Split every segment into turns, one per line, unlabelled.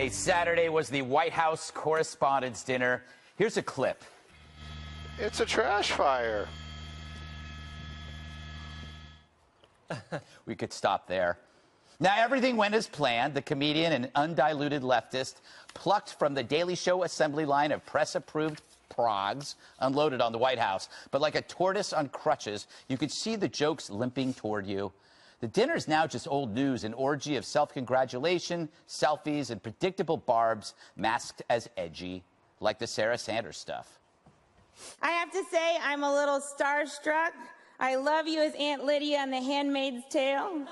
Okay, Saturday was the White House Correspondence dinner. Here's a clip.
It's a trash fire.
We could stop there. Now, everything went as planned. The comedian, an undiluted leftist, plucked from the Daily Show assembly line of press-approved progs, unloaded on the White House. But like a tortoise on crutches, you could see the jokes limping toward you. The dinner's now just old news, an orgy of self-congratulation, selfies, and predictable barbs masked as edgy, like the Sarah Sanders stuff.
I have to say, I'm a little starstruck. I love you as Aunt Lydia on The Handmaid's Tale.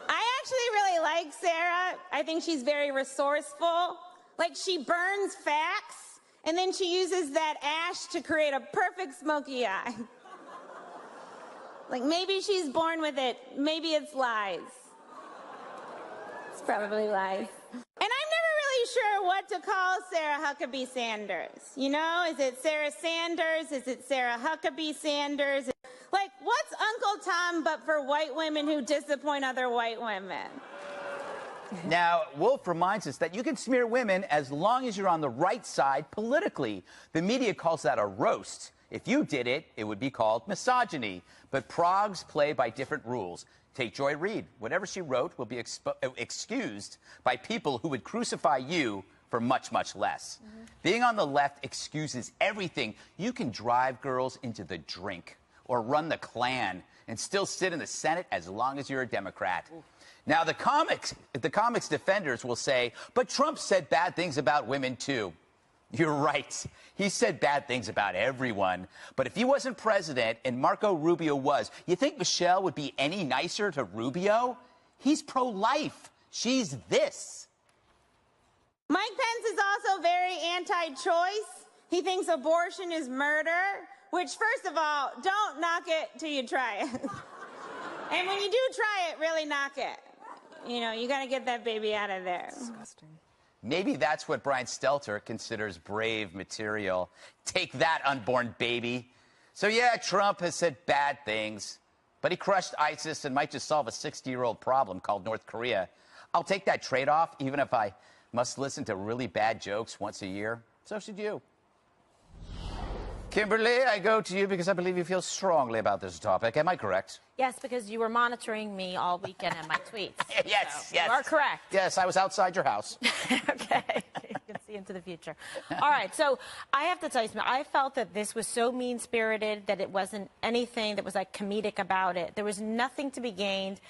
I actually really like Sarah. I think she's very resourceful. Like, she burns facts, and then she uses that ash to create a perfect smoky eye. Like, maybe she's born with it. Maybe it's lies. It's probably lies. And I'm never really sure what to call Sarah Huckabee Sanders. You know, is it Sarah Sanders? Is it Sarah Huckabee Sanders? Like, what's Uncle Tom but for white women who disappoint other white women?
Now, Wolf reminds us that you can smear women as long as you're on the right side politically. The media calls that a roast. If you did it, it would be called misogyny. But progs play by different rules. Take Joy Reid. Whatever she wrote will be excused by people who would crucify you for much, much less. Being on the left excuses everything. You can drive girls into the drink or run the Klan and still sit in the Senate as long as you're a Democrat. Now, the comics defenders will say, but Trump said bad things about women, too. You're right. He said bad things about everyone. But if he wasn't president and Marco Rubio was, you think Michelle would be any nicer to Rubio? He's pro-life. She's this.
Mike Pence is also very anti-choice. He thinks abortion is murder, which, first of all, don't knock it till you try it. And when you do try it, really knock it. You know, you got to get that baby out of there.
Disgusting.
Maybe that's what Brian Stelter considers brave material. Take that, unborn baby. So, yeah, Trump has said bad things, but he crushed ISIS and might just solve a 60-year-old problem called North Korea. I'll take that trade-off, even if I must listen to really bad jokes once a year. So should you. Kimberly, I go to you because I believe you feel strongly about this topic. Am I correct?
Yes, because you were monitoring me all weekend and my tweets.
Yes,
so
yes.
You are correct.
Yes, I was outside your house.
Okay. You can see into the future. All right, so I have to tell you something. I felt that this was so mean-spirited that it wasn't anything that was, like, comedic about it. There was nothing to be gained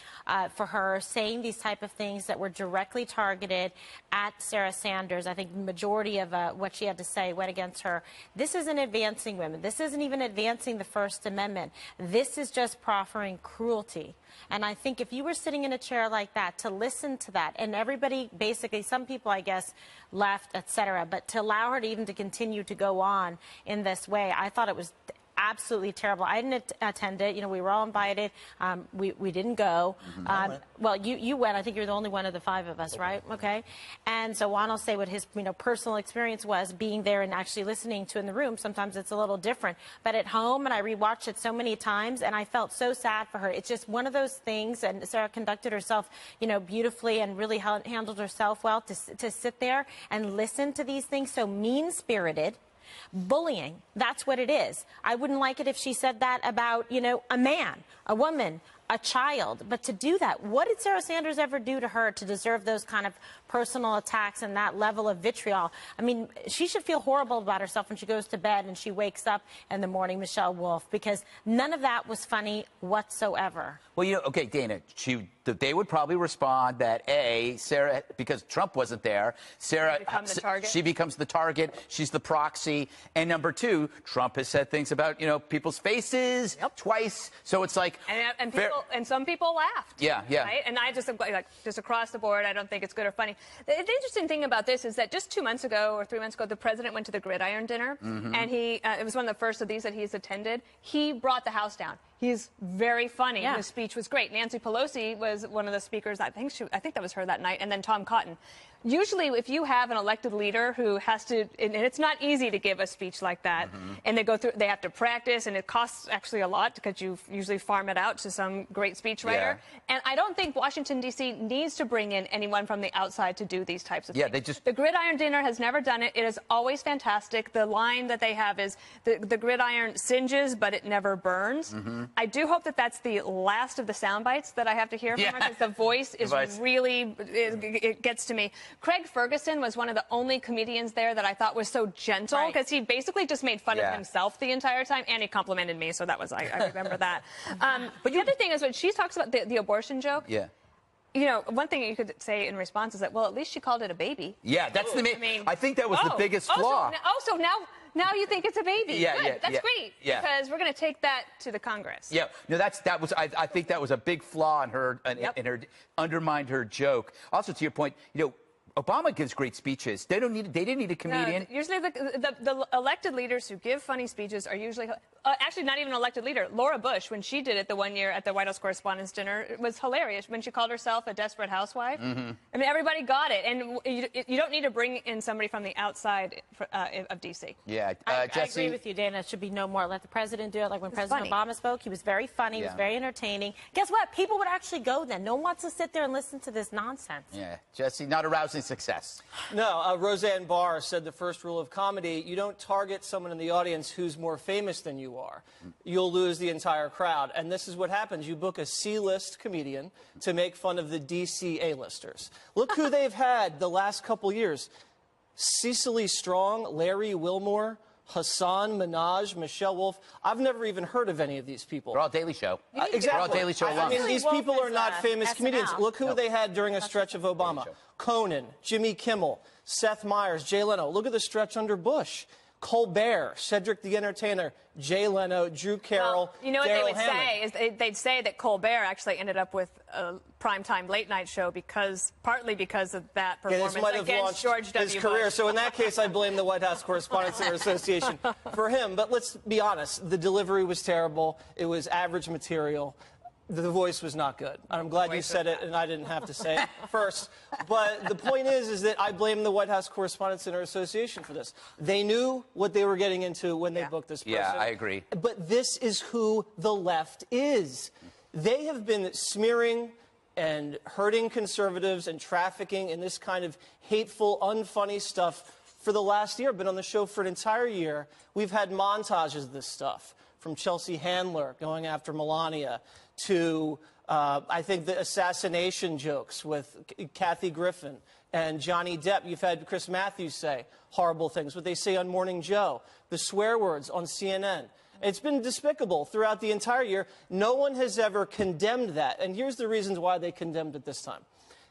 for her saying these type of things that were directly targeted at Sarah Sanders. I think the majority of what she had to say went against her. This isn't advancing women. This isn't even advancing the First Amendment. This is just proffering cruelty. And I think if you were sitting in a chair like that, to listen to that, and everybody, basically, some people, I guess, left, etc., but to allow her to even to continue to go on in this way, I thought it was absolutely terrible. I didn't attend it. You know, we were all invited. We didn't go. Well, you went. I think you're the only one of the five of us, right? Okay. And so Juan will say what his personal experience was being there and actually listening to in the room. Sometimes it's a little different. But at home, and I rewatched it so many times, and I felt so sad for her. It's just one of those things, and Sarah conducted herself, beautifully and really handled herself well to sit there and listen to these things so mean-spirited. Bullying, that's what it is. I wouldn't like it if she said that about, a man, a woman, a child. But to do that, what did Sarah Sanders ever do to her to deserve those kind of personal attacks and that level of vitriol? I mean, she should feel horrible about herself when she goes to bed and she wakes up in the morning, Michelle Wolf, because none of that was funny whatsoever.
Well, okay, Dana, they would probably respond that, A, Sarah, because Trump wasn't there, Sarah, she becomes the target, she's the proxy, and number two, Trump has said things about, people's faces twice, so it's like...
And some people laughed.
Yeah.
Right? And I just across the board, I don't think it's good or funny. The interesting thing about this is that just 2 months ago or 3 months ago, the president went to the Gridiron dinner, and it was one of the first of these that he's attended. He brought the house down. He's very funny.
Yeah.
His speech was great. Nancy Pelosi was one of the speakers. I think that was her that night. And then Tom Cotton. Usually, if you have an elected leader who has to, and it's not easy to give a speech like that, and they have to practice, and it costs actually a lot because you usually farm it out to some great speechwriter. And I don't think Washington, D.C. needs to bring in anyone from the outside to do these types of things. The Gridiron Dinner has never done it. It is always fantastic. The line that they have is the gridiron singes, but it never burns. I do hope that that's the last of the sound bites that I have to hear from her, because the voice is really, it gets to me. Craig Ferguson was one of the only comedians there that I thought was so gentle, because he basically just made fun of himself the entire time, and he complimented me, so that was, I remember that. But the other thing is when she talks about the abortion joke. Yeah. You know, one thing you could say in response is that, well, at least she called it a baby.
Yeah, that's I think that was the biggest flaw.
So now you think it's a baby.
Yeah,
Good. That's great. Yeah. Because we're going to take that to the Congress.
Yeah. No, I think that was a big flaw in her, in her, undermined her joke. Also, to your point, you know, Obama gives great speeches. They didn't need a comedian.
No, usually the elected leaders who give funny speeches are usually, actually not even an elected leader. Laura Bush, when she did it the one year at the White House Correspondence Dinner, it was hilarious when she called herself a desperate housewife. I mean, everybody got it. And you don't need to bring in somebody from the outside of D.C.
Yeah.
I
Jesse?
agree with you, Dana. It should be no more. Let the president do it. Like when President Obama spoke, he was very funny. He was very entertaining. Guess what? People would actually go then. No one wants to sit there and listen to this nonsense.
Yeah. Jesse, not arousing success.
No, Roseanne Barr said the first rule of comedy, you don't target someone in the audience who's more famous than you are. You'll lose the entire crowd. And this is what happens. You book a C-list comedian to make fun of the DC A-listers. Look who they've had the last couple years. Cecily Strong, Larry Wilmore, Hassan Minaj, Michelle Wolf. I've never even heard of any of these people.
They're all Daily Show.
Exactly.
They're all Daily Show alums.
I mean, these people are not famous comedians. Look who they had during a stretch of Obama. Conan, Jimmy Kimmel, Seth Meyers, Jay Leno. Look at the stretch under Bush. Colbert, Cedric the Entertainer, Jay Leno, Drew Carroll,
well, you know what
Daryl
they would
Hammond.
say is they'd say that Colbert actually ended up with a primetime late night show partly because of that performance against George W.
his career.
Bush.
So in that case, I blame the White House Correspondents Association for him. But let's be honest, the delivery was terrible. It was average material. The voice was not good. I'm glad you said it, and I didn't have to say it first. But the point is that I blame the White House Correspondents Center Association for this. They knew what they were getting into when they booked this person.
Yeah, I agree.
But this is who the left is. They have been smearing and hurting conservatives and trafficking in this kind of hateful, unfunny stuff for the last year. Been on the show for an entire year. We've had montages of this stuff, from Chelsea Handler going after Melania to, I think, the assassination jokes with Kathy Griffin and Johnny Depp. You've had Chris Matthews say horrible things, what they say on Morning Joe, the swear words on CNN. It's been despicable throughout the entire year. No one has ever condemned that. And here's the reasons why they condemned it this time.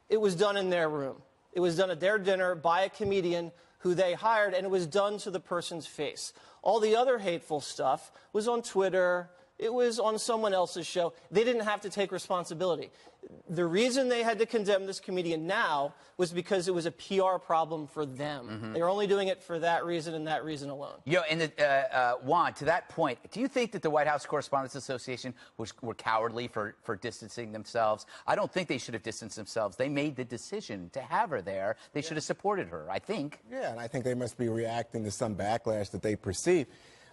It was done in their room. It was done at their dinner by a comedian who they hired, and it was done to the person's face. All the other hateful stuff was on Twitter. It was on someone else's show. They didn't have to take responsibility. The reason they had to condemn this comedian now was because it was a PR problem for them. They were only doing it for that reason and that reason alone.
You know, and Juan, to that point, do you think that the White House Correspondents Association were cowardly for distancing themselves? I don't think they should have distanced themselves. They made the decision to have her there. They should have supported her, I think.
Yeah, and I think they must be reacting to some backlash that they perceive.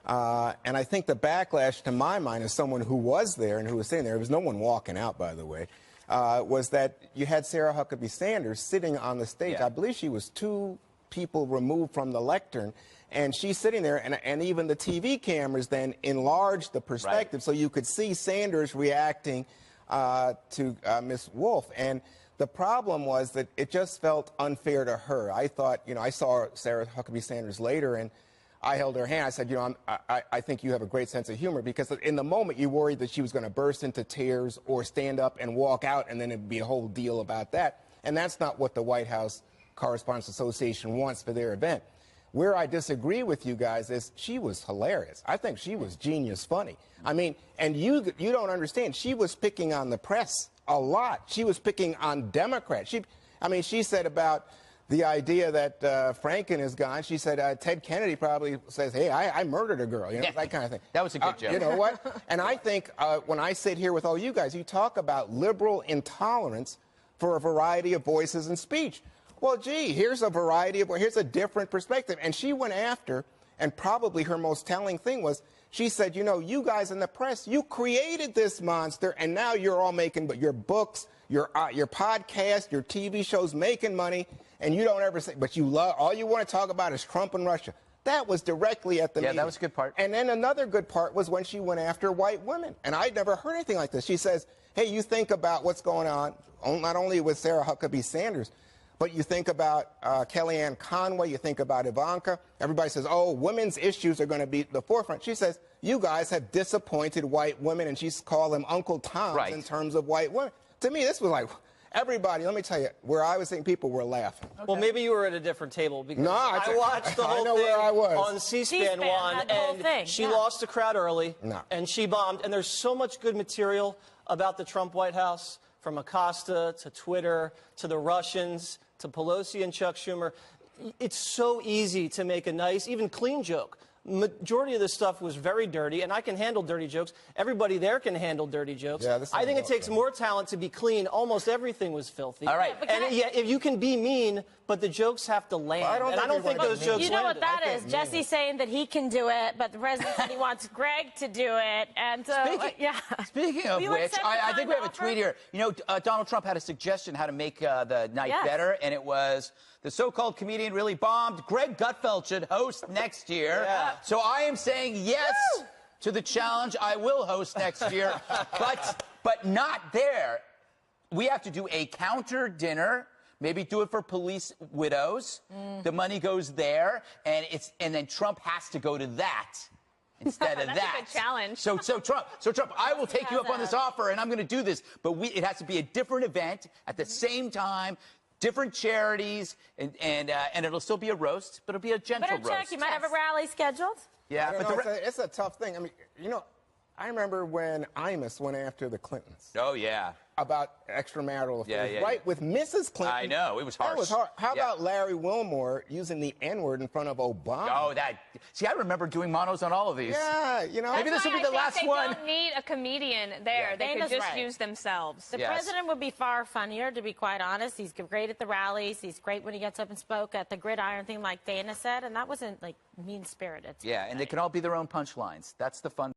And I think the backlash, to my mind, as someone who was there and who was sitting there, there was no one walking out, by the way, was that you had Sarah Huckabee Sanders sitting on the stage. I believe she was 2 people removed from the lectern, and she's sitting there, and even the TV cameras then enlarged the perspective so you could see Sanders reacting to Ms. Wolf. And the problem was that it just felt unfair to her. I thought, you know, I saw Sarah Huckabee Sanders later, and I held her hand. I said, you know, I think you have a great sense of humor, because in the moment you worried that she was going to burst into tears or stand up and walk out, and then it'd be a whole deal about that. And that's not what the White House Correspondents Association wants for their event. Where I disagree with you guys is she was hilarious. I think she was genius funny. I mean, and you don't understand. She was picking on the press a lot. She was picking on Democrats. She said about the idea that Franken is gone. She said Ted Kennedy probably says, hey, I murdered a girl, you know, that kind of thing.
That was a good joke.
You know what? And I think when I sit here with all you guys, you talk about liberal intolerance for a variety of voices and speech. Well, gee, here's a different perspective. And she went after, and probably her most telling thing was, she said, you know, you guys in the press, you created this monster, and now you're all making your books, your podcast, your TV shows, making money, and you don't ever say, but you love, all you want to talk about is Trump and Russia. That was directly at the meeting.
That was a good part.
And then another good part was when she went after white women. And I'd never heard anything like this. She says, hey, you think about what's going on, not only with Sarah Huckabee Sanders, but you think about Kellyanne Conway, you think about Ivanka. Everybody says, oh, women's issues are going to be at the forefront. She says, you guys have disappointed white women, and she's called them Uncle Toms in terms of white women. To me, this was like, everybody, let me tell you, where I was thinking people were laughing.
Okay. Well, maybe you were at a different table because I watched the whole
thing
where I was.
on
On C-SPAN 1, and she lost the crowd early, and she bombed. And there's so much good material about the Trump White House, from Acosta to Twitter to the Russians to Pelosi and Chuck Schumer. It's so easy to make a nice, even clean joke. Majority of this stuff was very dirty, and I can handle dirty jokes. Everybody there can handle dirty jokes.
Yeah,
I think it takes more talent to be clean. Almost everything was filthy.
All right.
And if you can be mean, but the jokes have to land.
Well,
I don't think those jokes
You know
landed.
what that is? Jesse's saying that he can do it, but the president said he wants Greg to do it. And
Speaking of which, I think we have a tweet here. You know, Donald Trump had a suggestion how to make the night better, and it was the so-called comedian really bombed. Greg Gutfeld should host next year. So I am saying yes to the challenge. I will host next year, but not there. We have to do a counter dinner. Maybe do it for police widows. The money goes there, and then Trump has to go to that instead of
That's
that.
a good challenge.
So Trump, I will take you up on this offer, and I'm going to do this. But it has to be a different event at the same time, different charities, and it'll still be a roast, but it'll be a gentle roast.
Better check. You might have a rally scheduled.
Yeah, but
it's a tough thing. I mean, you know, I remember when Imus went after the Clintons.
Oh, yeah.
About extramarital affairs,
Yeah.
with Mrs. Clinton.
I know, it was harsh.
That was hard. How about Larry Wilmore using the N-word in front of Obama?
Oh, see, I remember doing monos on all of these.
Yeah, you know.
Maybe this will be the last one.
They don't need a comedian there. They could just use themselves.
The president would be far funnier, to be quite honest. He's great at the rallies. He's great when he gets up and spoke at the gridiron thing, like Dana said, and that wasn't, like, mean-spirited.
Yeah, and they can all be their own punchlines. That's the fun.